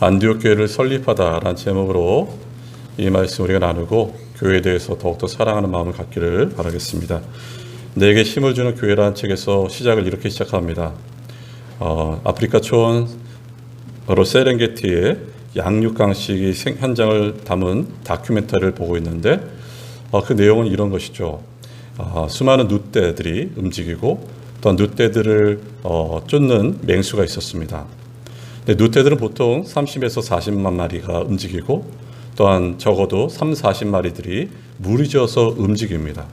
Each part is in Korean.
안디옥 교회를 설립하다라는 제목으로 이 말씀 우리가 나누고 교회에 대해서 더욱더 사랑하는 마음을 갖기를 바라겠습니다. 내게 힘을 주는 교회라는 책에서 시작을 이렇게 시작합니다. 아프리카 초원 바로 세렝게티의 양육강식의 현장을 담은 다큐멘터리를 보고 있는데 그 내용은 이런 것이죠. 수많은 늑대들이 움직이고 또한 늑대들을 쫓는 맹수가 있었습니다. 늑대들은 보통 30에서 40만 마리가 움직이고 또한 적어도 3, 40마리들이 무리지어서 움직입니다.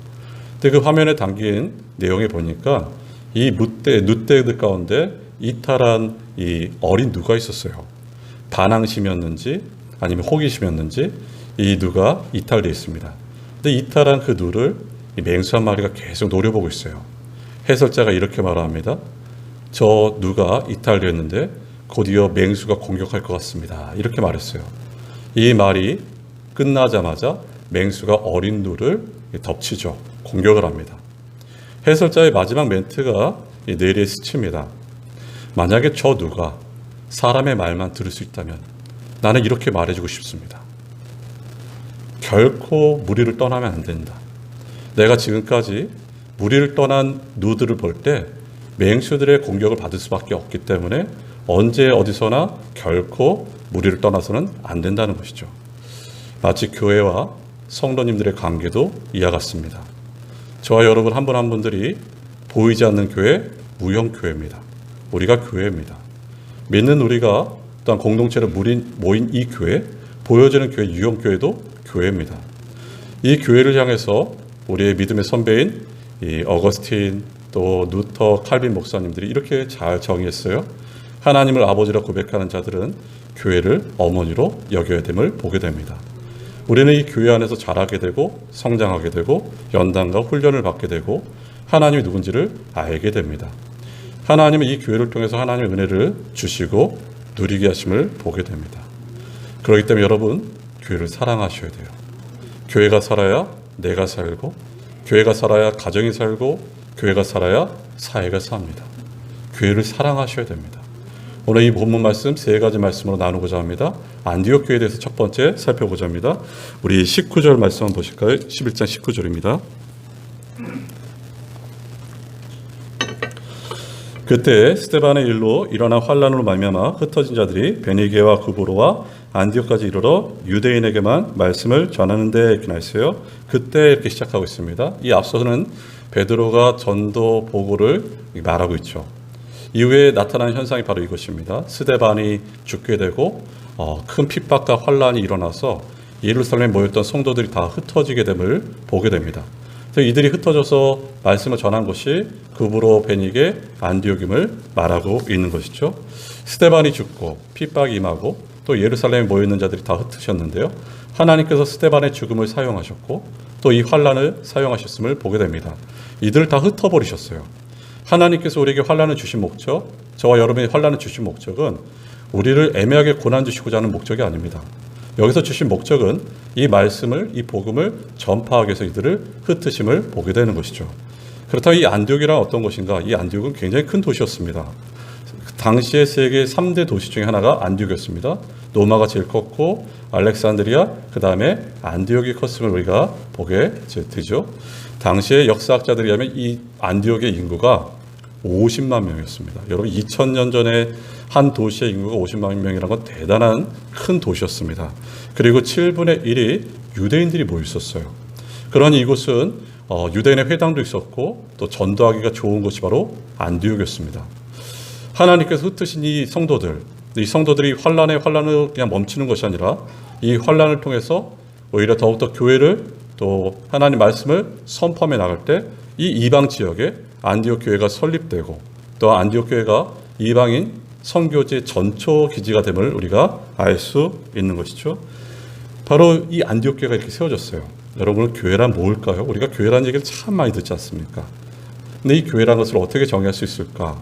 근데 그 화면에 담긴 내용에 보니까 이 늑대들 가운데 이탈한 이 어린 누가 있었어요. 반항심이었는지 아니면 호기심이었는지 이 누가 이탈되어 있습니다. 근데 이탈한 그 누를 이 맹수 한 마리가 계속 노려보고 있어요. 해설자가 이렇게 말합니다. 저 누가 이탈되었는데 곧이어 맹수가 공격할 것 같습니다. 이렇게 말했어요. 이 말이 끝나자마자 맹수가 어린 누를 덮치죠. 공격을 합니다. 해설자의 마지막 멘트가 뇌리에 스칩니다. 만약에 저 누가 사람의 말만 들을 수 있다면 나는 이렇게 말해주고 싶습니다. 결코 무리를 떠나면 안 된다. 내가 지금까지 무리를 떠난 누들을 볼 때 맹수들의 공격을 받을 수밖에 없기 때문에 언제 어디서나 결코 무리를 떠나서는 안 된다는 것이죠. 마치 교회와 성도님들의 관계도 이와 같습니다. 저와 여러분 한 분 한 분들이 보이지 않는 교회, 무형교회입니다. 우리가 교회입니다. 믿는 우리가 또한 공동체로 모인 이 교회, 보여지는 교회, 유형교회도 교회입니다. 이 교회를 향해서 우리의 믿음의 선배인 이 어거스틴 또 루터, 칼빈 목사님들이 이렇게 잘 정의했어요. 하나님을 아버지라 고백하는 자들은 교회를 어머니로 여겨야 됨을 보게 됩니다. 우리는 이 교회 안에서 자라게 되고 성장하게 되고 연단과 훈련을 받게 되고 하나님이 누군지를 알게 됩니다. 하나님은 이 교회를 통해서 하나님의 은혜를 주시고 누리게 하심을 보게 됩니다. 그렇기 때문에 여러분 교회를 사랑하셔야 돼요. 교회가 살아야 내가 살고 교회가 살아야 가정이 살고 교회가 살아야 사회가 삽니다. 교회를 사랑하셔야 됩니다. 오늘 이 본문 말씀 세 가지 말씀으로 나누고자 합니다. 안디옥 교회에 대해서 첫 번째 살펴보자 합니다. 우리 19절 말씀 한번 보실까요? 11장 19절입니다. 그때 스데반의 일로 일어난 환란으로 말미암아 흩어진 자들이 베니게와 구브로와 안디옥까지 이르러 유대인에게만 말씀을 전하는데 이렇게 나있어요. 그때 이렇게 시작하고 있습니다. 이 앞서는 베드로가 전도 보고를 말하고 있죠. 이후에 나타난 현상이 바로 이것입니다. 스데반이 죽게 되고 큰 핍박과 환란이 일어나서 예루살렘에 모였던 성도들이 다 흩어지게 됨을 보게 됩니다. 그래서 이들이 흩어져서 말씀을 전한 것이 구브로, 베니게, 안디옥임을 말하고 있는 것이죠. 스데반이 죽고 핍박이 임하고 또 예루살렘에 모여있는 자들이 다 흩으셨는데요. 하나님께서 스데반의 죽음을 사용하셨고 또 이 환란을 사용하셨음을 보게 됩니다. 이들을 다 흩어버리셨어요. 하나님께서 우리에게 환란을 주신 목적, 저와 여러분이 환란을 주신 목적은 우리를 애매하게 고난 주시고자 하는 목적이 아닙니다. 여기서 주신 목적은 이 말씀을, 이 복음을 전파하기 위해서 이들을 흩으심을 보게 되는 것이죠. 그렇다면 이 안디옥이란 어떤 것인가? 이 안디옥은 굉장히 큰 도시였습니다. 당시의 세계 3대 도시 중에 하나가 안디옥이었습니다. 로마가 제일 컸고 알렉산드리아, 그 다음에 안디옥이 컸음을 우리가 보게 되죠. 당시의 역사학자들에 의하면 이 안디옥의 인구가 50만 명이었습니다. 여러분 2000년 전에 한 도시의 인구가 50만 명이라는 건 대단한 큰 도시였습니다. 그리고 7분의 1이 유대인들이 모여 있었어요. 그러니 이곳은 유대인의 회당도 있었고 또 전도하기가 좋은 곳이 바로 안디옥이었습니다. 하나님께서 흩으신 이 성도들이 환란을 그냥 멈추는 것이 아니라 이 환란을 통해서 오히려 더욱더 교회를 또 하나님 말씀을 선포하며 나갈 때 이 이방 지역에 안디옥 교회가 설립되고 또 안디옥 교회가 이방인 선교지의 전초 기지가 됨을 우리가 알 수 있는 것이죠. 바로 이 안디옥 교회가 이렇게 세워졌어요. 여러분 교회란 뭘까요? 우리가 교회라는 얘기를 참 많이 듣지 않습니까? 근데 이 교회라는 것을 어떻게 정의할 수 있을까?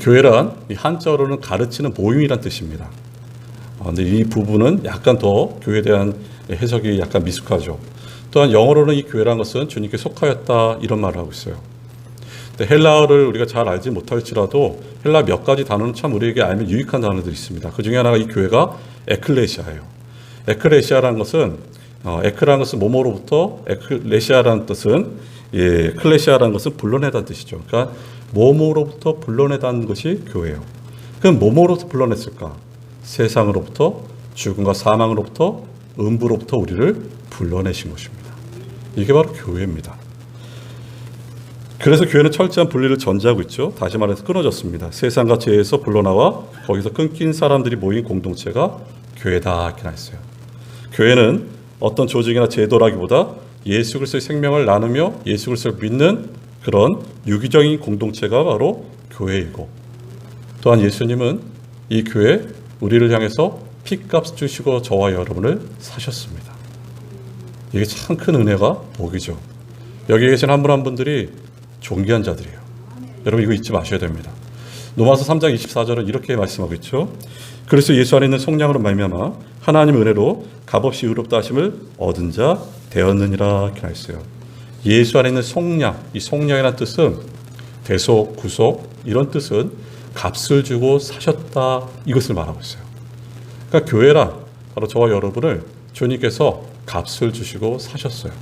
교회란 한자어로는 가르치는 모임이란 뜻입니다. 근데 이 부분은 약간 더 교회에 대한 해석이 약간 미숙하죠. 또한 영어로는 이 교회라는 것은 주님께 속하였다 이런 말을 하고 있어요. 근데 헬라어를 우리가 잘 알지 못할지라도 헬라 몇 가지 단어는 참 우리에게 알면 유익한 단어들이 있습니다. 그 중에 하나가 이 교회가 에클레시아예요. 에클레시아라는 것은 에크라는 것은 뭐뭐로부터, 에클레시아라는 뜻은 클레시아라는 것은 불러내다는 뜻이죠. 그러니까 뭐뭐로부터 불러내다는 것이 교회예요. 그럼 뭐뭐로부터 불러냈을까? 세상으로부터, 죽음과 사망으로부터, 음부로부터 우리를 불러내신 것입니다. 이게 바로 교회입니다. 그래서 교회는 철저한 분리를 전제하고 있죠. 다시 말해서 끊어졌습니다. 세상과 죄에서 불러나와 거기서 끊긴 사람들이 모인 공동체가 교회다 이렇게 나있어요. 교회는 어떤 조직이나 제도라기보다 예수 그리스도의 생명을 나누며 예수 그리스도를 믿는 그런 유기적인 공동체가 바로 교회이고, 또한 예수님은 이 교회 우리를 향해서 피값 주시고 저와 여러분을 사셨습니다. 이게 참 큰 은혜가 복이죠. 여기 계신 한 분 한 분들이 존귀한 자들이에요. 여러분 이거 잊지 마셔야 됩니다. 로마서 3장 24절은 이렇게 말씀하고 있죠. 그리스도 예수 안에 있는 속량으로 말미암아 하나님의 은혜로 값없이 의롭다 하심을 얻은 자 되었느니라 이렇게 나있어요. 예수 안에 있는 속량, 이 속량이라는 뜻은 대속, 구속 이런 뜻은 값을 주고 사셨다 이것을 말하고 있어요. 그러니까 교회란 바로 저와 여러분을 주님께서 값을 주시고 사셨어요.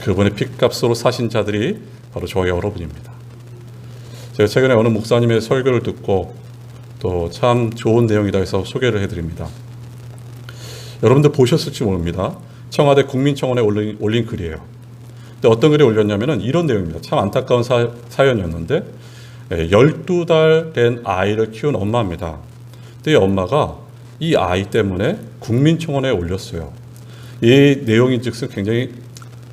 그분의 핏값으로 사신 자들이 바로 저와 여러분입니다. 제가 최근에 어느 목사님의 설교를 듣고 또 참 좋은 내용이다 해서 소개를 해드립니다. 여러분들 보셨을지 모릅니다. 청와대 국민청원에 올린 글이에요. 근데 어떤 글이 올렸냐면은 이런 내용입니다. 참 안타까운 사연이었는데 12달 된 아이를 키운 엄마입니다. 근데 이 엄마가 이 아이 때문에 국민청원에 올렸어요. 이 내용인즉슨 굉장히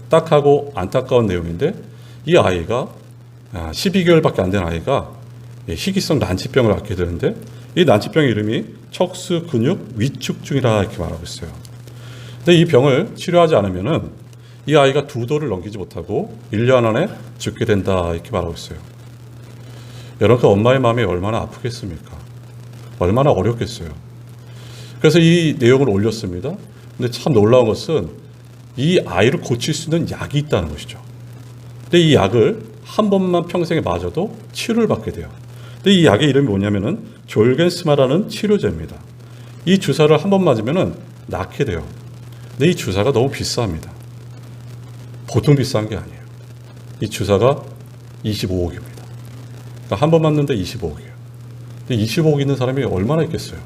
딱하고 안타까운 내용인데 이 아이가 12개월밖에 안 된 아이가 희귀성 난치병을 앓게 되는데 이 난치병의 이름이 척수 근육 위축증이라 이렇게 말하고 있어요. 근데 이 병을 치료하지 않으면은 이 아이가 2돌을 넘기지 못하고 1년 안에 죽게 된다 이렇게 말하고 있어요. 여러분 그 엄마의 마음이 얼마나 아프겠습니까? 얼마나 어렵겠어요. 그래서 이 내용을 올렸습니다. 근데 참 놀라운 것은 이 아이를 고칠 수 있는 약이 있다는 것이죠. 근데 이 약을 한 번만 평생에 맞아도 치료를 받게 돼요. 근데 이 약의 이름이 뭐냐면은 졸겐스마라는 치료제입니다. 이 주사를 한 번 맞으면은 낫게 돼요. 근데 이 주사가 너무 비쌉니다. 보통 비싼 게 아니에요. 이 주사가 25억입니다. 그러니까 한 번 맞는데 25억이에요. 근데 25억 있는 사람이 얼마나 있겠어요?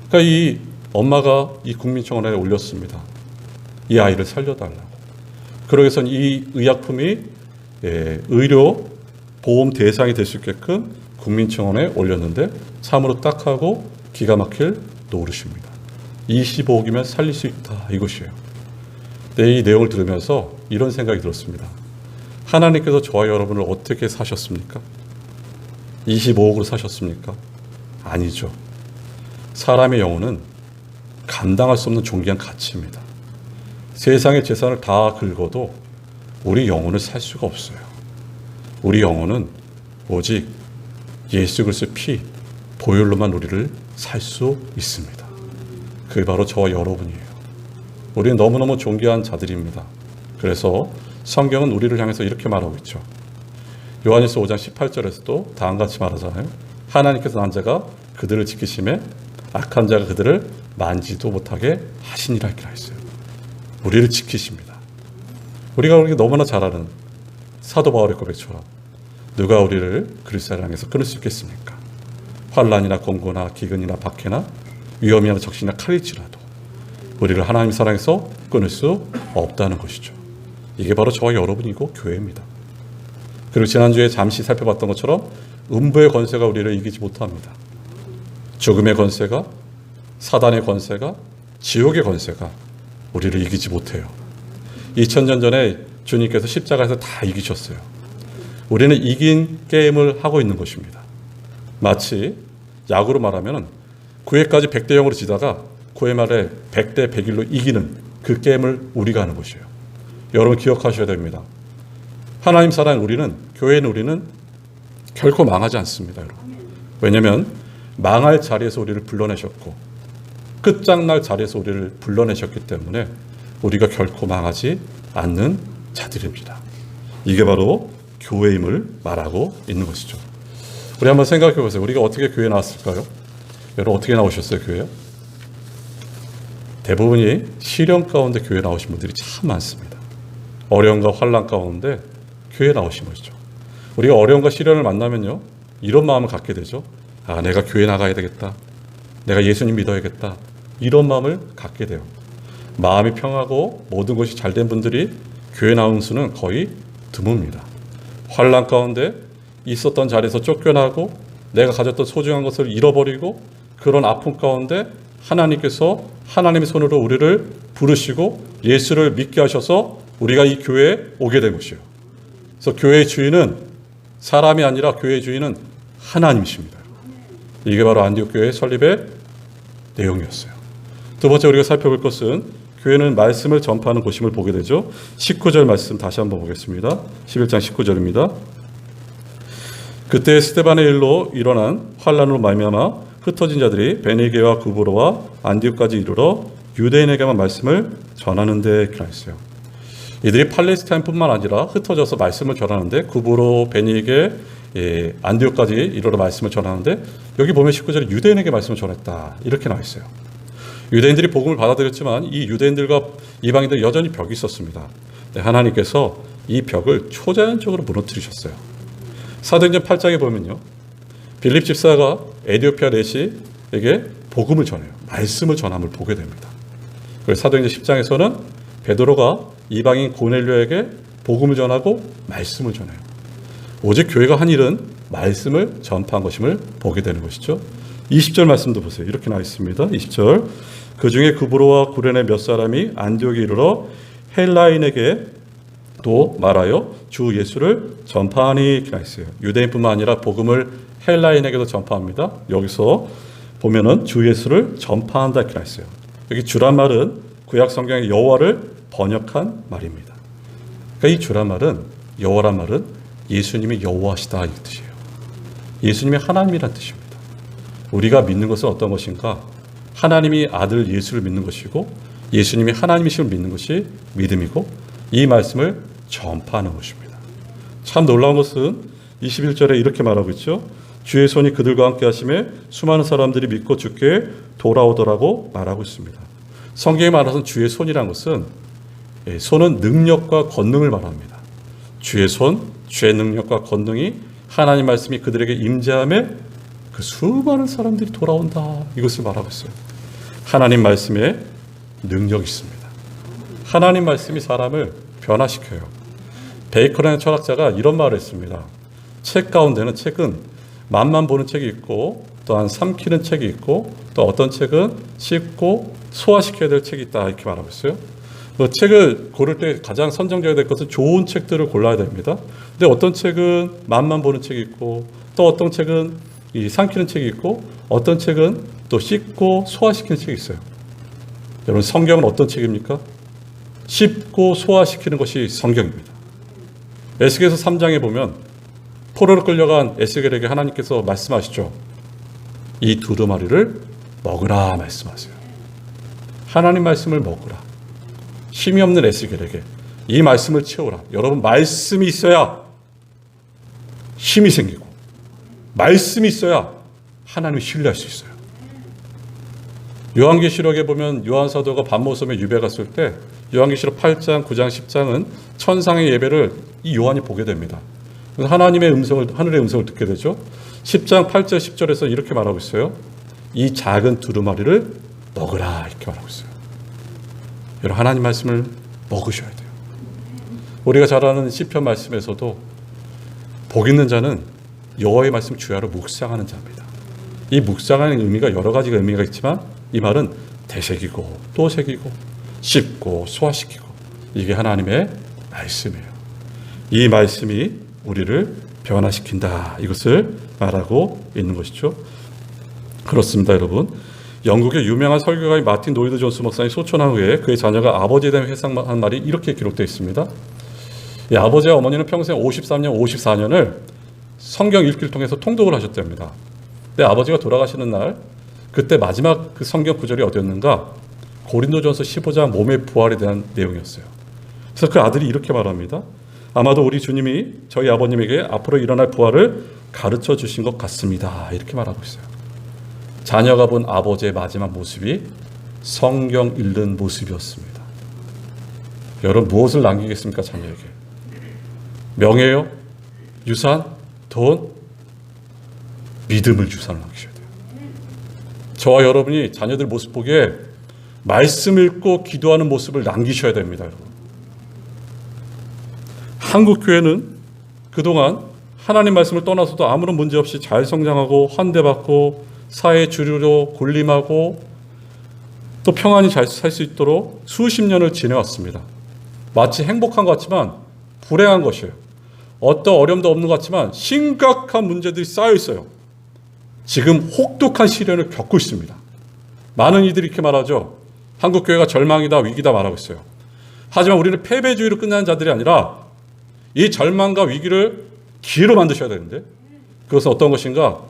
그러니까 이 엄마가 이 국민청원에 올렸습니다. 이 아이를 살려달라고. 그러기 위해서는 이 의약품이 의료 보험 대상이 될 수 있게끔 국민청원에 올렸는데 참으로 딱하고 기가 막힐 노릇입니다. 25억이면 살릴 수 있다 이것이에요. 이 내용을 들으면서 이런 생각이 들었습니다. 하나님께서 저와 여러분을 어떻게 사셨습니까? 25억으로 사셨습니까? 아니죠. 사람의 영혼은 감당할 수 없는 존귀한 가치입니다. 세상의 재산을 다 긁어도 우리 영혼을 살 수가 없어요. 우리 영혼은 오직 예수 그리스도의 피, 보혈로만 우리를 살 수 있습니다. 그게 바로 저와 여러분이에요. 우리는 너무너무 존귀한 자들입니다. 그래서 성경은 우리를 향해서 이렇게 말하고 있죠. 요한일서 5장 18절에서도 다음같이 말하잖아요. 하나님께서 난 자가 그들을 지키심에 악한 자가 그들을 만지도 못하게 하시니라 이렇게 했어요. 우리를 지키십니다. 우리가 우리가 너무나 잘 아는 사도 바울의 고백처럼 누가 우리를 그리스도를 향해서 끊을 수 있겠습니까? 환난이나 공고나 기근이나 박해나 위험이나 적신이나 칼일지라도 우리를 하나님 사랑에서 끊을 수 없다는 것이죠. 이게 바로 저와 여러분이고 교회입니다. 그리고 지난주에 잠시 살펴봤던 것처럼 음부의 권세가 우리를 이기지 못합니다. 죽음의 권세가, 사단의 권세가, 지옥의 권세가 우리를 이기지 못해요. 2000년 전에 주님께서 십자가에서 다 이기셨어요. 우리는 이긴 게임을 하고 있는 것입니다. 마치 야구로 말하면 9회까지 100대 0으로 지다가 9회 말에 100대 101로 이기는 그 게임을 우리가 하는 것이에요. 여러분 기억하셔야 됩니다. 하나님 사랑 우리는, 교회는 우리는 결코 망하지 않습니다. 여러분. 왜냐하면 망할 자리에서 우리를 불러내셨고 끝장날 자리에서 우리를 불러내셨기 때문에 우리가 결코 망하지 않는 자들입니다. 이게 바로 교회임을 말하고 있는 것이죠. 우리 한번 생각해 보세요. 우리가 어떻게 교회에 나왔을까요? 여러분 어떻게 나오셨어요, 교회요? 대부분이 시련 가운데 교회에 나오신 분들이 참 많습니다. 어려움과 환난 가운데 교회에 나오신 것이죠. 우리가 어려움과 시련을 만나면요, 이런 마음을 갖게 되죠. 아, 내가 교회 나가야 되겠다. 내가 예수님 믿어야겠다. 이런 마음을 갖게 돼요. 마음이 평하고 모든 것이 잘된 분들이 교회 나오는 수는 거의 드뭅니다. 환난 가운데 있었던 자리에서 쫓겨나고 내가 가졌던 소중한 것을 잃어버리고 그런 아픔 가운데 하나님께서 하나님의 손으로 우리를 부르시고 예수를 믿게 하셔서 우리가 이 교회에 오게 된 것이에요. 그래서 교회의 주인은 사람이 아니라 교회의 주인은 하나님이십니다. 이게 바로 안디옥 교회 설립의 내용이었어요. 두 번째 우리가 살펴볼 것은 교회는 말씀을 전파하는 곳임을 보게 되죠. 19절 말씀 다시 한번 보겠습니다. 11장 19절입니다. 그때 스데반의 일로 일어난 환난으로 말미암아 흩어진 자들이 베니게와 구브로와 안디옥까지 이르러 유대인에게만 말씀을 전하는 데 기나했어요. 이들이 팔레스타인뿐만 아니라 흩어져서 말씀을 전하는데 구브로, 베니게, 안디옥까지 이르러 말씀을 전하는데 여기 보면 19절에 유대인에게 말씀을 전했다 이렇게 나와 있어요. 유대인들이 복음을 받아들였지만 이 유대인들과 이방인들 여전히 벽이 있었습니다. 하나님께서 이 벽을 초자연적으로 무너뜨리셨어요. 사도행전 8장에 보면요, 빌립 집사가 에디오피아 내시에게 복음을 전해요. 말씀을 전함을 보게 됩니다. 그래서 사도행전 10장에서는 베드로가 이방인 고넬료에게 복음을 전하고 말씀을 전해요. 오직 교회가 한 일은 말씀을 전파한 것임을 보게 되는 것이죠. 20절 말씀도 보세요. 이렇게 나와 있습니다. 20절. 그 중에 구브로와 구레네 몇 사람이 안디옥에 이르러 헬라인에게 또 말하여 주 예수를 전파하니 이렇게 나와 있어요. 유대인뿐만 아니라 복음을 헬라인에게도 전파합니다. 여기서 보면은 주 예수를 전파한다 이렇게 나와 있어요. 여기 주란 말은 구약 성경의 여호와를 번역한 말입니다. 그러니까 이 주란 말은, 여호와란 말은 예수님이 여호와시다 이 뜻이에요. 예수님이 하나님이란 뜻입니다. 우리가 믿는 것은 어떤 것인가? 하나님이 아들 예수를 믿는 것이고 예수님이 하나님이심을 믿는 것이 믿음이고 이 말씀을 전파하는 것입니다. 참 놀라운 것은 21절에 이렇게 말하고 있죠. 주의 손이 그들과 함께 하심에 수많은 사람들이 믿고 주께 돌아오더라고 말하고 있습니다. 성경에 말하는 주의 손이라는 것은 손은 능력과 권능을 말합니다. 주의 손, 주의 능력과 권능이 하나님 말씀이 그들에게 임재함에 그 수많은 사람들이 돌아온다 이것을 말하고 있어요. 하나님 말씀에 능력이 있습니다. 하나님 말씀이 사람을 변화시켜요. 베이컨이라는 철학자가 이런 말을 했습니다. 책 가운데는 책은 맛만 보는 책이 있고 또한 삼키는 책이 있고 또 어떤 책은 씹고 소화시켜야 될 책이 있다 이렇게 말하고 있어요. 책을 고를 때 가장 선정적이어야 될 것은 좋은 책들을 골라야 됩니다. 근데 어떤 책은 맛만 보는 책이 있고 또 어떤 책은 이 삼키는 책이 있고 어떤 책은 또 씹고 소화시키는 책이 있어요. 여러분 성경은 어떤 책입니까? 씹고 소화시키는 것이 성경입니다. 에스겔서 3장에 보면 포로로 끌려간 에스겔에게 하나님께서 말씀하시죠. 이 두루마리를 먹으라 말씀하세요. 하나님 말씀을 먹으라. 힘이 없는 에스겔에게 이 말씀을 채우라. 여러분 말씀이 있어야 힘이 생기고 말씀이 있어야 하나님을 신뢰할 수 있어요. 요한계시록에 보면 요한사도가 밤모섬에 유배 갔을 때 요한계시록 8장, 9장, 10장은 천상의 예배를 이 요한이 보게 됩니다. 그래서 하나님의 음성을, 하늘의 음성을 듣게 되죠. 10장 8절 10절에서 이렇게 말하고 있어요. 이 작은 두루마리를 먹으라 이렇게 말하고 있어요. 여러분 하나님 말씀을 먹으셔야 돼요. 우리가 잘 아는 시편 말씀에서도 복 있는 자는 여호와의 말씀 주야로 묵상하는 자입니다. 이 묵상하는 의미가 여러 가지가 의미가 있지만 이 말은 되새기고 또 새기고 씹고 소화시키고 이게 하나님의 말씀이에요. 이 말씀이 우리를 변화시킨다 이것을 말하고 있는 것이죠. 그렇습니다 여러분. 영국의 유명한 설교가인 마틴 노이드 존스 목사님 소천한 후에 그의 자녀가 아버지에 대한 회상한 말이 이렇게 기록되어 있습니다. 이 아버지와 어머니는 평생 53년, 54년을 성경 읽기를 통해서 통독을 하셨답니다. 근데 아버지가 돌아가시는 날 그때 마지막 그 성경 구절이 어디였는가? 고린도전서 15장 몸의 부활에 대한 내용이었어요. 그래서 그 아들이 이렇게 말합니다. 아마도 우리 주님이 저희 아버님에게 앞으로 일어날 부활을 가르쳐 주신 것 같습니다. 이렇게 말하고 있어요. 자녀가 본 아버지의 마지막 모습이 성경 읽는 모습이었습니다. 여러분 무엇을 남기겠습니까? 자녀에게. 명예요? 유산? 돈? 믿음을 유산을 남기셔야 돼요. 저와 여러분이 자녀들 모습 보기에 말씀 읽고 기도하는 모습을 남기셔야 됩니다. 여러분. 한국 교회는 그동안 하나님 말씀을 떠나서도 아무런 문제 없이 잘 성장하고 환대받고 사회 주류로 군림하고 또 평안히 잘 살 수 있도록 수십 년을 지내왔습니다. 마치 행복한 것 같지만 불행한 것이에요. 어떤 어려움도 없는 것 같지만 심각한 문제들이 쌓여 있어요. 지금 혹독한 시련을 겪고 있습니다. 많은 이들이 이렇게 말하죠. 한국 교회가 절망이다, 위기다 말하고 있어요. 하지만 우리는 패배주의로 끝나는 자들이 아니라 이 절망과 위기를 기회로 만드셔야 되는데 그것은 어떤 것인가?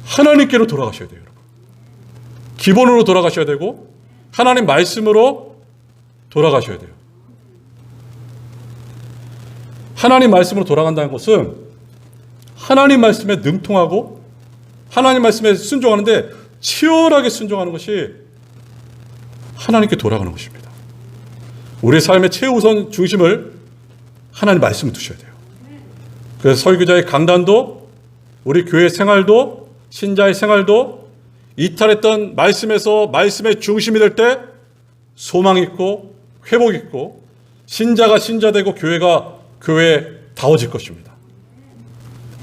하나님께로 돌아가셔야 돼요. 여러분. 기본으로 돌아가셔야 되고 하나님 말씀으로 돌아가셔야 돼요. 하나님 말씀으로 돌아간다는 것은 하나님 말씀에 능통하고 하나님 말씀에 순종하는데 치열하게 순종하는 것이 하나님께 돌아가는 것입니다. 우리의 삶의 최우선 중심을 하나님 말씀을 두셔야 돼요. 그래서 설교자의 강단도 우리 교회 생활도 신자의 생활도 이탈했던 말씀에서 말씀의 중심이 될 때 소망 있고 회복 있고 신자가 신자되고 교회가 교회다워질 것입니다.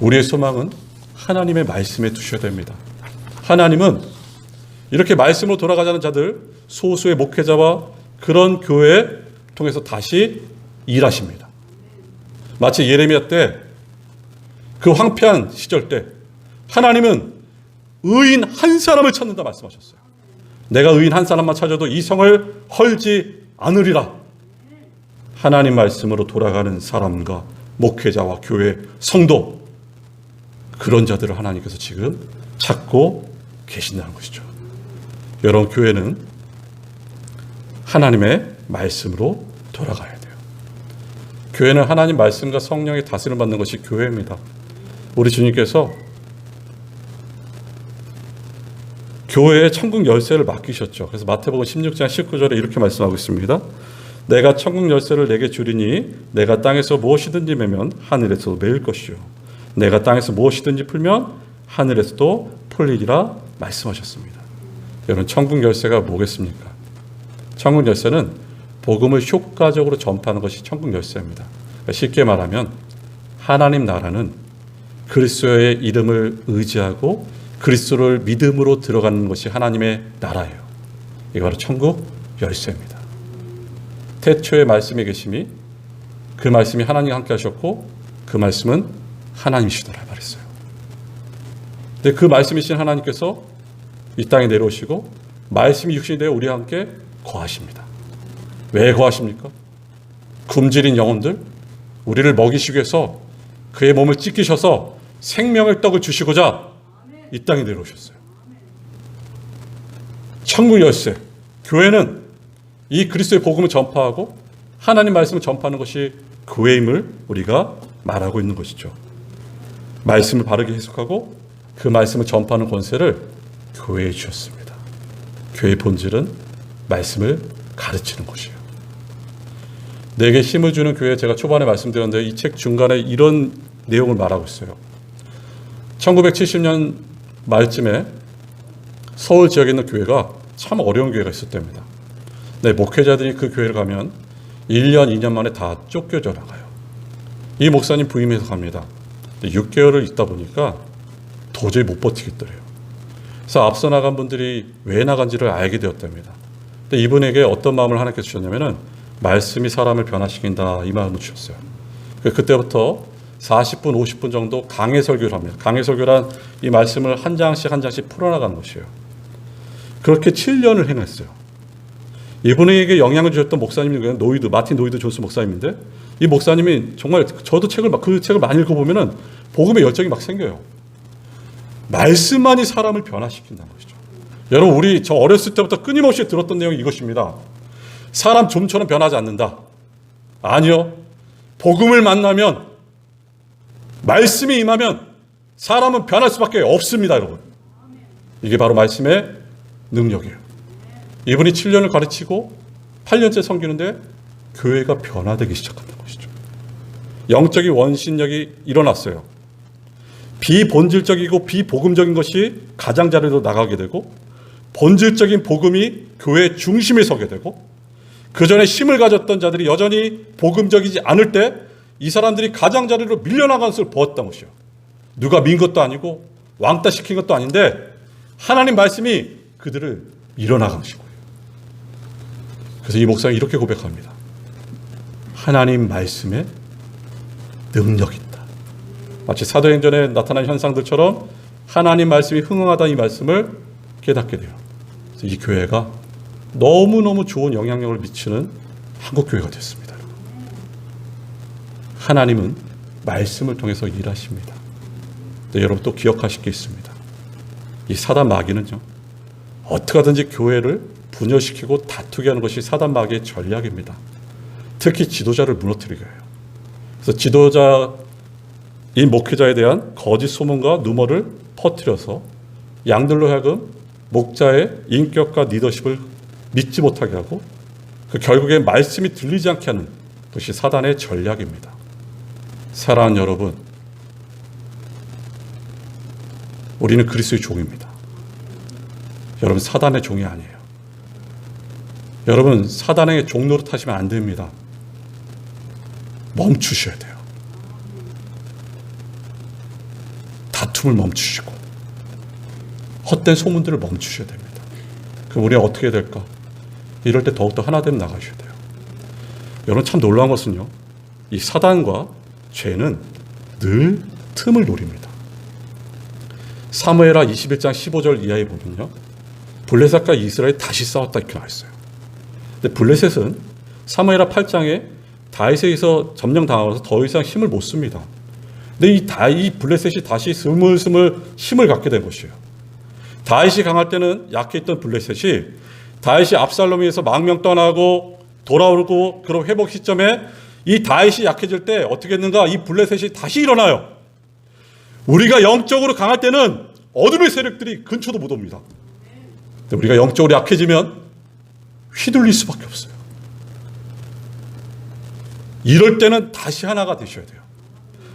우리의 소망은 하나님의 말씀에 두셔야 됩니다. 하나님은 이렇게 말씀으로 돌아가자는 자들 소수의 목회자와 그런 교회 통해서 다시 일하십니다. 마치 예레미야 때 그 황폐한 시절 때 하나님은 의인 한 사람을 찾는다 말씀하셨어요. 내가 의인 한 사람만 찾아도 이 성을 헐지 않으리라. 하나님 말씀으로 돌아가는 사람과 목회자와 교회, 성도 그런 자들을 하나님께서 지금 찾고 계신다는 것이죠. 여러분 교회는 하나님의 말씀으로 돌아가야 돼요. 교회는 하나님 말씀과 성령의 다스림을 받는 것이 교회입니다. 우리 주님께서 교회에 천국 열쇠를 맡기셨죠. 그래서 마태복음 16장 19절에 이렇게 말씀하고 있습니다. 내가 천국 열쇠를 내게 주리니 내가 땅에서 무엇이든지 매면 하늘에서도 매일 것이요 내가 땅에서 무엇이든지 풀면 하늘에서도 풀리리라 말씀하셨습니다. 여러분 천국 열쇠가 뭐겠습니까? 천국 열쇠는 복음을 효과적으로 전파하는 것이 천국 열쇠입니다. 그러니까 쉽게 말하면 하나님 나라는 그리스도의 이름을 의지하고 그리스도를 믿음으로 들어가는 것이 하나님의 나라예요. 이거 바로 천국 열쇠입니다. 태초에 말씀이 계심이 그 말씀이 하나님과 함께 하셨고 그 말씀은 하나님이시더라 말했어요. 근데 그 말씀이신 하나님께서 이 땅에 내려오시고 말씀이 육신이 되어 우리와 함께 거하십니다. 왜 거하십니까? 굶주린 영혼들 우리를 먹이시기 위해서 그의 몸을 찢기셔서 생명의 떡을 주시고자 이 땅에 내려오셨어요. 천국 열쇠 교회는 이 그리스도의 복음을 전파하고 하나님 말씀을 전파하는 것이 교회임을 우리가 말하고 있는 것이죠. 말씀을 바르게 해석하고 그 말씀을 전파하는 권세를 교회에 주셨습니다. 교회의 본질은 말씀을 가르치는 것이에요. 내게 힘을 주는 교회 제가 초반에 말씀드렸는데 이 책 중간에 이런 내용을 말하고 있어요. 1970년 말쯤에 서울 지역에 있는 교회가 참 어려운 교회가 있었답니다. 네, 목회자들이 그 교회를 가면 1년, 2년 만에 다 쫓겨져 나가요. 이 목사님 부임해서 갑니다. 6개월을 있다 보니까 도저히 못 버티겠더래요. 그래서 앞서 나간 분들이 왜 나간지를 알게 되었답니다. 근데 이분에게 어떤 마음을 하나님께서 주셨냐면은 말씀이 사람을 변화시킨다 이 마음을 주셨어요. 그때부터 40분, 50분 정도 강해 설교를 합니다. 강해 설교란 이 말씀을 한 장씩 한 장씩 풀어나가는 것이에요. 그렇게 7년을 행했어요. 이분에게 영향을 주셨던 목사님이 노이드, 마틴 노이드 존스 목사님인데 이 목사님이 정말 저도 그 책을 많이 읽어보면은 복음의 열정이 막 생겨요. 말씀만이 사람을 변화시킨다는 것이죠. 여러분 저 어렸을 때부터 끊임없이 들었던 내용이 이것입니다. 사람 좀처럼 변하지 않는다. 아니요. 복음을 만나면, 말씀이 임하면 사람은 변할 수밖에 없습니다, 여러분. 이게 바로 말씀의 능력이에요. 이분이 7년을 가르치고 8년째 섬기는데 교회가 변화되기 시작한다는 것이죠. 영적인 원신력이 일어났어요. 비본질적이고 비복음적인 것이 가장자리로 나가게 되고, 본질적인 복음이 교회의 중심에 서게 되고, 그 전에 힘을 가졌던 자들이 여전히 복음적이지 않을 때 이 사람들이 가장자리로 밀려나간 것을 보았던 것이요. 누가 민 것도 아니고 왕따 시킨 것도 아닌데 하나님 말씀이 그들을 밀어나간 것이고요. 그래서 이 목사는 이렇게 고백합니다. 하나님 말씀에 능력이 있다. 마치 사도행전에 나타난 현상들처럼 하나님 말씀이 흥흥하다, 이 말씀을 깨닫게 돼요. 그래서 이 교회가 너무너무 좋은 영향력을 미치는 한국교회가 됐습니다. 하나님은 말씀을 통해서 일하십니다. 네, 여러분 또 기억하실 게 있습니다. 이 사단 마귀는요, 어떻게 하든지 교회를 분열시키고 다투게 하는 것이 사단 마귀의 전략입니다. 특히 지도자를 무너뜨리게 해요. 그래서 지도자인 목회자에 대한 거짓 소문과 누머를 퍼뜨려서 양들로 하여금 목자의 인격과 리더십을 믿지 못하게 하고, 그 결국에 말씀이 들리지 않게 하는 것이 사단의 전략입니다. 사랑하는 여러분, 우리는 그리스도의 종입니다. 여러분, 사단의 종이 아니에요. 여러분, 사단의 종 노릇하시면 안 됩니다. 멈추셔야 돼요. 다툼을 멈추시고 헛된 소문들을 멈추셔야 됩니다. 그럼 우리가 어떻게 해야 될까? 이럴 때 더욱더 하나됨 나가셔야 돼요. 여러분, 참 놀라운 것은요, 이 사단과 죄는 늘 틈을 노립니다. 사무엘하 21장 15절 이하에 보면요, 블레셋과 이스라엘이 다시 싸웠다 이렇게 나와 있어요. 근데 블레셋은 사무엘하 8장에 다윗에게서 점령당하면서 더 이상 힘을 못 씁니다. 근데 이 블레셋이 다시 스물스물 힘을 갖게 된 것이에요. 다윗이 강할 때는 약해있던 블레셋이 다윗이 압살롬에 의해서 망명 떠나고 돌아오고 그런 회복 시점에 이 다윗이 약해질 때 어떻게 했는가? 이 블레셋이 다시 일어나요. 우리가 영적으로 강할 때는 어둠의 세력들이 근처도 못 옵니다. 우리가 영적으로 약해지면 휘둘릴 수밖에 없어요. 이럴 때는 다시 하나가 되셔야 돼요.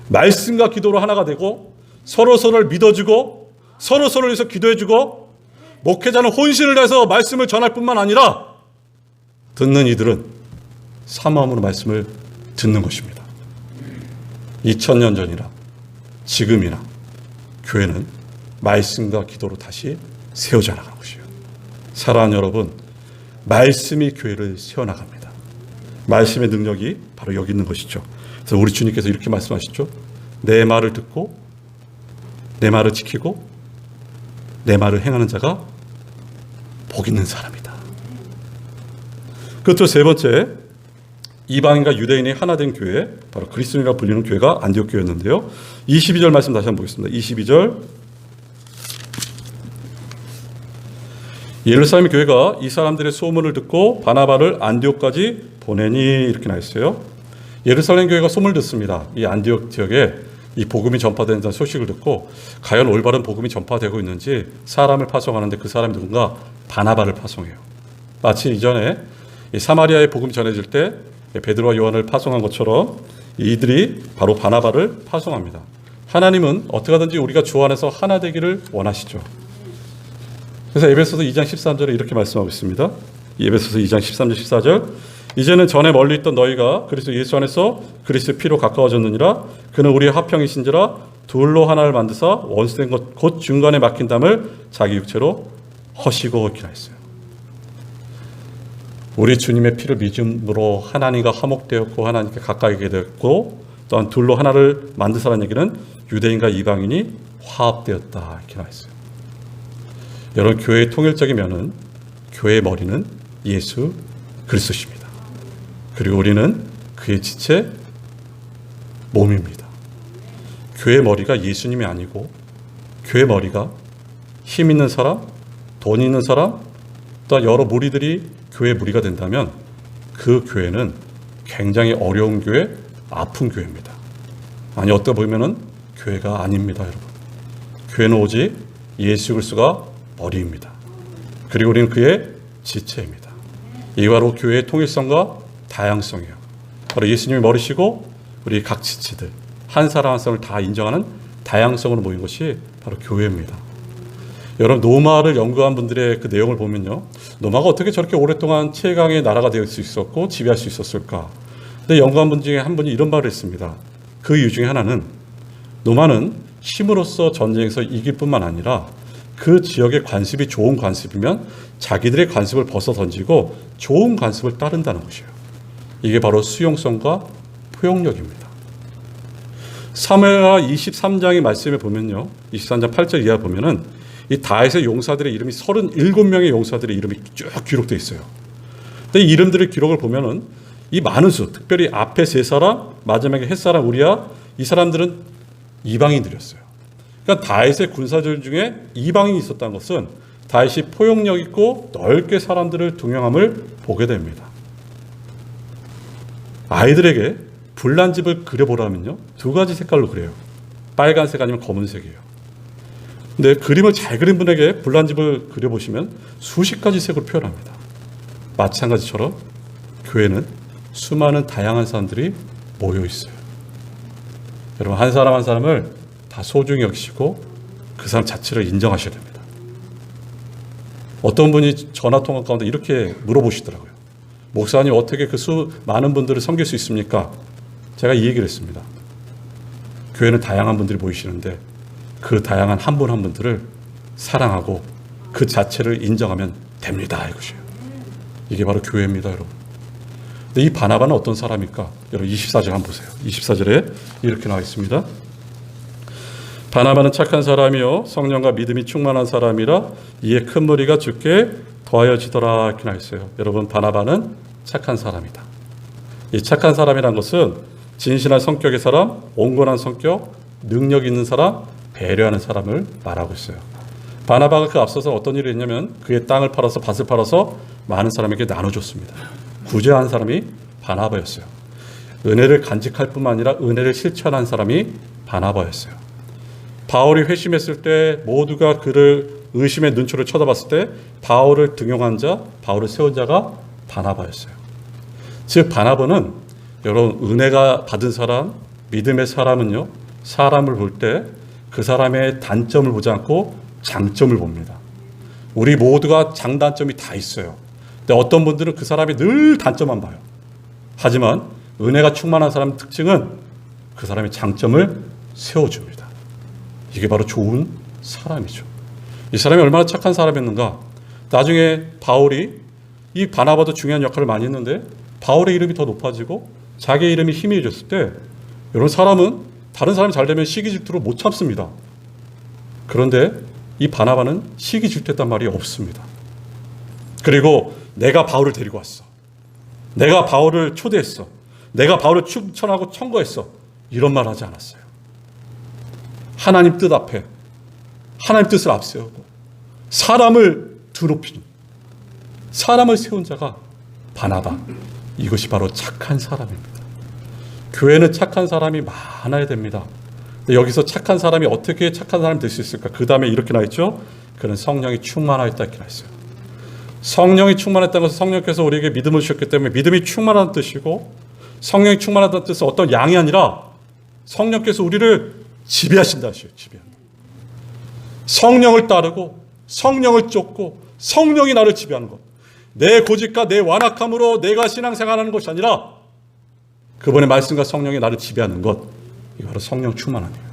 말씀과 기도로 하나가 되고, 서로서로를 믿어주고 서로서로를 위해서 기도해주고, 목회자는 혼신을 다해서 말씀을 전할 뿐만 아니라 듣는 이들은 사모함으로 말씀을 듣는 것입니다. 2000년 전이나 지금이나 교회는 말씀과 기도로 다시 세워져 나가는 것이에요. 사랑하는 여러분, 말씀이 교회를 세워나갑니다. 말씀의 능력이 바로 여기 있는 것이죠. 그래서 우리 주님께서 이렇게 말씀하시죠. 내 말을 듣고 내 말을 지키고 내 말을 행하는 자가 복 있는 사람이다. 그것도 세 번째, 이방인과 유대인이 하나 된 교회, 바로 그리스도인이라 불리는 교회가 안디옥 교회였는데요. 22절 말씀 다시 한번 보겠습니다. 22절. 예루살렘 교회가 이 사람들의 소문을 듣고 바나바를 안디옥까지 보내니 이렇게 나와 있어요. 예루살렘 교회가 소문을 듣습니다. 이 안디옥 지역에 이 복음이 전파된다는 소식을 듣고 과연 올바른 복음이 전파되고 있는지 사람을 파송하는데 그 사람이 누군가? 바나바를 파송해요. 마치 이전에 이 사마리아의 복음이 전해질 때 베드로와 요한을 파송한 것처럼 이들이 바로 바나바를 파송합니다. 하나님은 어떻게 하든지 우리가 주 안에서 하나 되기를 원하시죠. 그래서 에베소서 2장 13절에 이렇게 말씀하고 있습니다. 에베소서 2장 13절 14절. 이제는 전에 멀리 있던 너희가 그리스도 예수 안에서 그리스도의 피로 가까워졌느니라. 그는 우리의 화평이신지라 둘로 하나를 만드사 원수된 것 곧 중간에 막힌 담을 자기 육체로 허시고 이렇게 했어요. 우리 주님의 피를 믿음으로 하나님과 화목되었고 하나님께 가까이게 되었고, 또한 둘로 하나를 만드사라는 얘기는 유대인과 이방인이 화합되었다 이렇게 나와 있어요. 여러분, 교회의 통일적인 면은 교회의 머리는 예수 그리스도십니다. 그리고 우리는 그의 지체 몸입니다. 교회의 머리가 예수님이 아니고 교회의 머리가 힘 있는 사람, 돈 있는 사람, 또한 여러 무리들이 교회의 무리가 된다면 그 교회는 굉장히 어려운 교회, 아픈 교회입니다. 아니, 어떻게 보면은 교회가 아닙니다, 여러분. 교회는 오직 예수 그리스도가 머리입니다. 그리고 우리는 그의 지체입니다. 이게 바로 교회의 통일성과 다양성이에요. 바로 예수님이 머리시고 우리 각 지체들 한 사람 한 사람을 다 인정하는 다양성으로 모인 것이 바로 교회입니다. 여러분, 노마를 연구한 분들의 그 내용을 보면요, 노마가 어떻게 저렇게 오랫동안 최강의 나라가 될 수 있었고 지배할 수 있었을까? 근데 연구한 분 중에 한 분이 이런 말을 했습니다. 그 이유 중에 하나는 노마는 힘으로써 전쟁에서 이길 뿐만 아니라 그 지역의 관습이 좋은 관습이면 자기들의 관습을 벗어 던지고 좋은 관습을 따른다는 것이에요. 이게 바로 수용성과 포용력입니다. 사무엘하 23장의 말씀에 보면요, 23장 8절 이하 보면은 이 다윗의 용사들의 이름이 37명의 용사들의 이름이 쭉 기록되어 있어요. 근데 이 이름들의 기록을 보면은 이 많은 수, 특별히 앞에 세 사람, 마지막에 헷사람 우리야, 이 사람들은 이방인들이었어요. 그러니까 다윗의 군사들 중에 이방인이 있었다는 것은 다윗이 포용력 있고 넓게 사람들을 동용함을 보게 됩니다. 아이들에게 불난집을 그려보라면요, 두 가지 색깔로 그려요. 빨간색 아니면 검은색이에요. 근데 그림을 잘 그린 분에게 불난집을 그려보시면 수십 가지 색으로 표현합니다. 마찬가지처럼 교회는 수많은 다양한 사람들이 모여 있어요. 여러분, 한 사람 한 사람을 다 소중히 여기시고 그 사람 자체를 인정하셔야 됩니다. 어떤 분이 전화통화 가운데 이렇게 물어보시더라고요. 목사님, 어떻게 그 많은 분들을 섬길 수 있습니까? 제가 이 얘기를 했습니다. 교회는 다양한 분들이 모이시는데 그 다양한 한 분 한 분들을 사랑하고 그 자체를 인정하면 됩니다, 이것이에요. 이게 바로 교회입니다, 여러분. 근데 이 바나바는 어떤 사람일까? 여러분, 24절 한번 보세요. 24절에 이렇게 나와 있습니다. 바나바는 착한 사람이요 성령과 믿음이 충만한 사람이라 이에 큰 무리가 주께 더하여지더라, 이렇게 나와 있어요. 여러분, 바나바는 착한 사람이다. 이 착한 사람이란 것은 진실한 성격의 사람, 온건한 성격, 능력 있는 사람, 배려하는 사람을 말하고 있어요. 바나바가 그 앞서서 어떤 일을 했냐면 그의 땅을 팔아서 밭을 팔아서 많은 사람에게 나눠줬습니다. 구제한 사람이 바나바였어요. 은혜를 간직할 뿐만 아니라 은혜를 실천한 사람이 바나바였어요. 바울이 회심했을 때 모두가 그를 의심의 눈초를 쳐다봤을 때 바울을 등용한 자, 바울을 세운 자가 바나바였어요. 즉 바나바는 여러분, 은혜가 받은 사람, 믿음의 사람은요, 사람을 볼 때 그 사람의 단점을 보지 않고 장점을 봅니다. 우리 모두가 장단점이 다 있어요. 근데 어떤 분들은 그 사람이 늘 단점만 봐요. 하지만 은혜가 충만한 사람의 특징은 그 사람의 장점을 세워줍니다. 이게 바로 좋은 사람이죠. 이 사람이 얼마나 착한 사람이었는가. 나중에 바울이, 이 바나바도 중요한 역할을 많이 했는데 바울의 이름이 더 높아지고 자기의 이름이 희미해졌을 때, 이런 사람은 다른 사람이 잘 되면 시기 질투로 못 참습니다. 그런데 이 바나바는 시기 질투했단 말이 없습니다. 그리고 내가 바울을 데리고 왔어, 내가 바울을 초대했어, 내가 바울을 추천하고 청거했어, 이런 말 하지 않았어요. 하나님 뜻 앞에 하나님 뜻을 앞세우고 사람을 드높이는, 사람을 세운 자가 바나바, 이것이 바로 착한 사람입니다. 교회는 착한 사람이 많아야 됩니다. 근데 여기서 착한 사람이 어떻게 착한 사람이 될 수 있을까? 그 다음에 이렇게 나와 있죠. 그는 성령이 충만하였다, 이렇게 나와 있어요. 성령이 충만했다는 것은 성령께서 우리에게 믿음을 주셨기 때문에 믿음이 충만하다는 뜻이고, 성령이 충만하다는 뜻은 어떤 양이 아니라 성령께서 우리를 지배하신다 하시요. 지배한다. 성령을 따르고 성령을 쫓고 성령이 나를 지배하는 것. 내 고집과 내 완악함으로 내가 신앙생활하는 것이 아니라 그분의 말씀과 성령이 나를 지배하는 것. 이거 바로 성령 충만함이에요.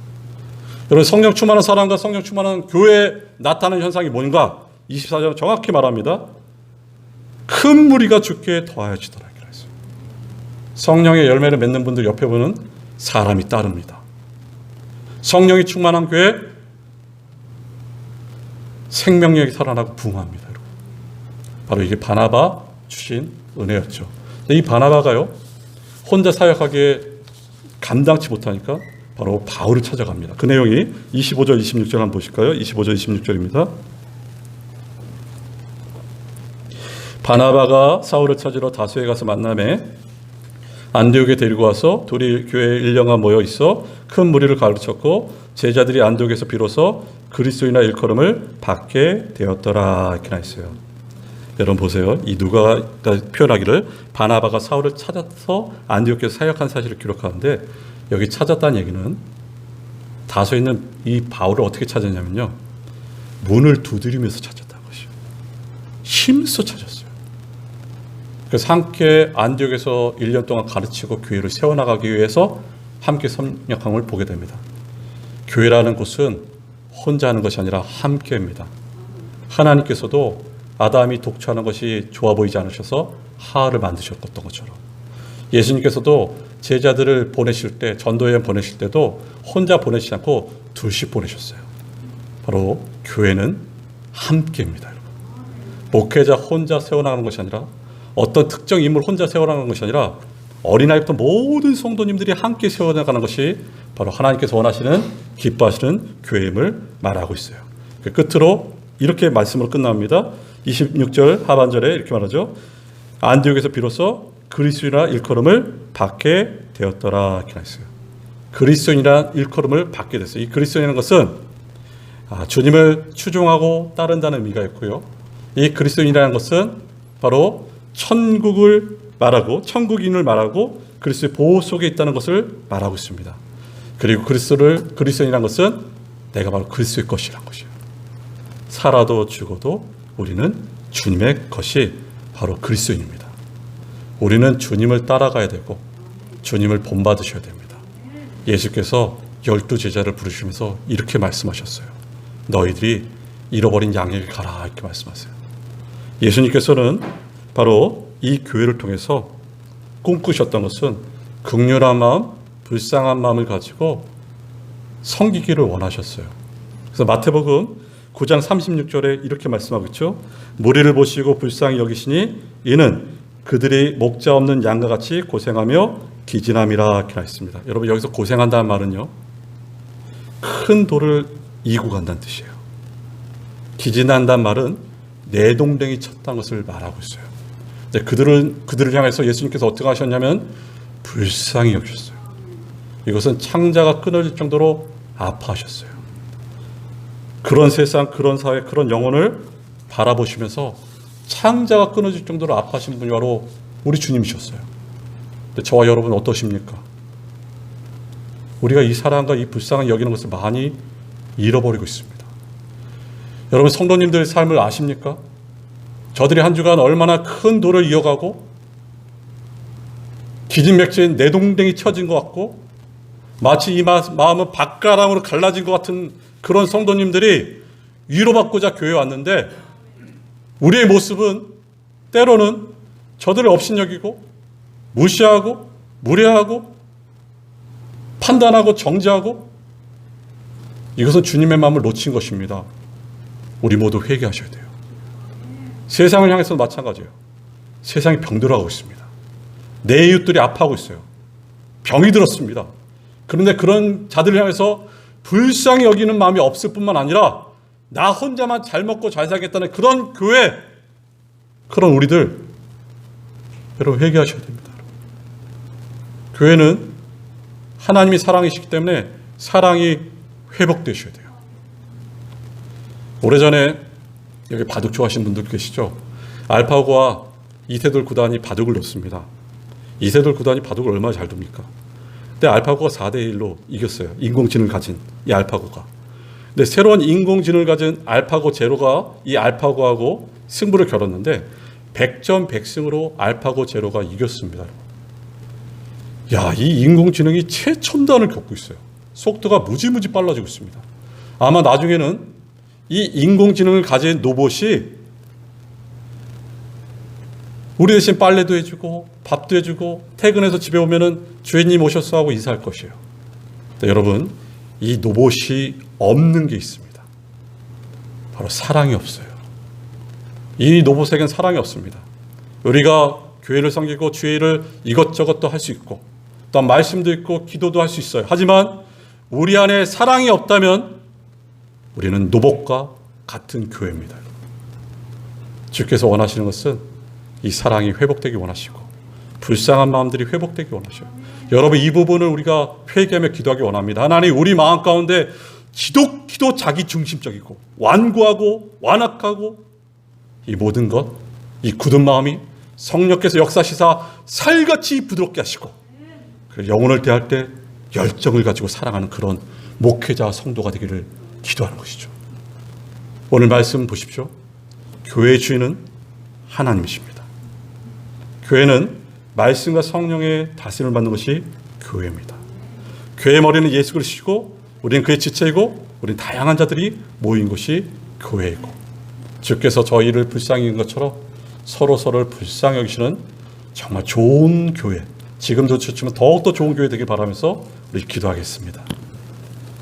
여러분, 성령 충만한 사람과 성령 충만한 교회에 나타나는 현상이 뭔가? 24절 정확히 말합니다. 큰 무리가 주께 더하여지더라, 이렇게 했어요. 성령의 열매를 맺는 분들 옆에 보는 사람이 따릅니다. 성령이 충만한 교회, 생명력이 살아나고 부흥합니다. 여러분. 바로 이게 바나바 주신 은혜였죠. 근데 이 바나바가요, 혼자 사역하기에 감당치 못하니까 바로 바울을 찾아갑니다. 그 내용이 25절, 26절 한번 보실까요? 25절, 26절입니다. 바나바가 사울을 찾으러 다소에 가서 만나매 안디옥에 데리고 와서 둘이 교회에 1년간 모여 있어 큰 무리를 가르쳤고 제자들이 안디옥에서 비로소 그리스도인이라 일컬음을 받게 되었더라. 이렇게 나 있어요. 여러분 보세요. 이 누가가 표현하기를 바나바가 사울을 찾아서 안디옥에서 사역한 사실을 기록하는데 여기 찾았다는 얘기는 다소 있는 이 바울을 어떻게 찾았냐면요. 문을 두드리면서 찾았다는 것이요. 힘써 찾았어요. 그래서 함께 안디옥에서 1년 동안 가르치고 교회를 세워나가기 위해서 함께 협력함을 보게 됩니다. 교회라는 곳은 혼자 하는 것이 아니라 함께입니다. 하나님께서도 아담이 독초하는 것이 좋아 보이지 않으셔서 하와를 만드셨던 것처럼 예수님께서도 제자들을 보내실 때, 전도여행 보내실 때도 혼자 보내시지 않고 둘씩 보내셨어요. 바로 교회는 함께입니다. 여러분. 목회자 혼자 세워나가는 것이 아니라 어떤 특정 인물 혼자 세워나가는 것이 아니라 어린아이부터 모든 성도님들이 함께 세워나가는 것이 바로 하나님께서 원하시는 기뻐하시는 교회임을 말하고 있어요. 끝으로 이렇게 말씀으로 끝납니다. 26절 하반절에 이렇게 말하죠. 안디옥에서 비로소 그리스도인이라 일컬음을 받게 되었더라. 이렇게 했어요. 그리스도인이라 일컬음을 받게 됐어요. 이 그리스도인이라는 것은 주님을 추종하고 따른다는 의미가 있고요. 이 그리스도인이라는 것은 바로 천국을 말하고 천국인을 말하고 그리스도의 보호 속에 있다는 것을 말하고 있습니다. 그리고 그리스도인이라는 것은 내가 바로 그리스도의 것이라는 것이에요. 살아도 죽어도 우리는 주님의 것이 바로 그리스도인입니다. 우리는 주님을 따라가야 되고 주님을 본받으셔야 됩니다. 예수께서 12 제자를 부르시면서 이렇게 말씀하셨어요. 너희들이 잃어버린 양에게 가라. 이렇게 말씀하세요. 예수님께서는 바로 이 교회를 통해서 꿈꾸셨던 것은 긍휼한 마음, 불쌍한 마음을 가지고 섬기기를 원하셨어요. 그래서 마태복음 9장 36절에 이렇게 말씀하고 있죠. 무리를 보시고 불쌍히 여기시니 이는 그들이 목자 없는 양과 같이 고생하며 기진함이라 이렇게 했습니다. 여러분 여기서 고생한다는 말은요. 큰 돌을 이고 간다는 뜻이에요. 기진한다는 말은 내동댕이 쳤다는 것을 말하고 있어요. 그들을 향해서 예수님께서 어떻게 하셨냐면 불쌍히 여기셨어요. 이것은 창자가 끊어질 정도로 아파하셨어요. 그런 세상, 그런 사회, 그런 영혼을 바라보시면서 창자가 끊어질 정도로 아파하신 분이 바로 우리 주님이셨어요. 근데 저와 여러분은 어떠십니까? 우리가 이 사랑과 이 불쌍한 여기는 것을 많이 잃어버리고 있습니다. 여러분 성도님들의 삶을 아십니까? 저들이 한 주간 얼마나 큰 돌을 이어가고 기진맥진 내동댕이 쳐진 것 같고 마치 이 마음은 밭가랑으로 갈라진 것 같은 그런 성도님들이 위로받고자 교회에 왔는데 우리의 모습은 때로는 저들을 업신여기고 무시하고 무례하고 판단하고 정죄하고 이것은 주님의 마음을 놓친 것입니다. 우리 모두 회개하셔야 돼요. 세상을 향해서도 마찬가지예요. 세상이 병들어가고 있습니다. 내 이웃들이 아파하고 있어요. 병이 들었습니다. 그런데 그런 자들을 향해서 불쌍히 여기는 마음이 없을 뿐만 아니라 나 혼자만 잘 먹고 잘 살겠다는 그런 교회, 그런 우리들 여러분 회개하셔야 됩니다. 교회는 하나님이 사랑이시기 때문에 사랑이 회복되셔야 돼요. 오래전에 여기 바둑 좋아하시는 분들 계시죠? 알파고와 이세돌 구단이 바둑을 놓습니다. 이세돌 구단이 바둑을 얼마나 잘 둡니까? 근데 알파고가 4대1로 이겼어요. 인공지능을 가진 이 알파고가. 근데 새로운 인공지능을 가진 알파고 제로가 이 알파고하고 승부를 겨뤘는데 100점 100승으로 알파고 제로가 이겼습니다. 야, 이 인공지능이 최첨단을 겪고 있어요. 속도가 무지무지 빨라지고 있습니다. 아마 나중에는 이 인공지능을 가진 로봇이 우리 대신 빨래도 해주고 밥도 해주고 퇴근해서 집에 오면은 주인님 오셨어 하고 인사할 것이에요. 여러분 이 로봇이 없는 게 있습니다. 바로 사랑이 없어요. 이 로봇에겐 사랑이 없습니다. 우리가 교회를 섬기고 주의 일을 이것저것도 할 수 있고 또 말씀도 있고 기도도 할 수 있어요. 하지만 우리 안에 사랑이 없다면 우리는 로봇과 같은 교회입니다. 주께서 원하시는 것은 이 사랑이 회복되기 원하시고 불쌍한 마음들이 회복되기 원하셔요. 여러분, 이 부분을 우리가 회개하며 기도하기 원합니다. 하나님, 우리 마음 가운데 지독히도 자기중심적이고 완고하고 완악하고 이 모든 것, 이 굳은 마음이 성령께서 역사시사 살같이 부드럽게 하시고 그 영혼을 대할 때 열정을 가지고 사랑하는 그런 목회자 성도가 되기를 기도하는 것이죠. 오늘 말씀 보십시오. 교회의 주인은 하나님이십니다. 교회는 말씀과 성령의 다스림을 받는 것이 교회입니다. 교회의 머리는 예수 그리스도시고 우리는 그의 지체이고 우리는 다양한 자들이 모인 곳이 교회이고, 주께서 저희를 불쌍히 여긴 것처럼 서로를 불쌍히 여기시는 정말 좋은 교회, 지금도 좋지만 더욱더 좋은 교회 되길 바라면서 우리 기도하겠습니다.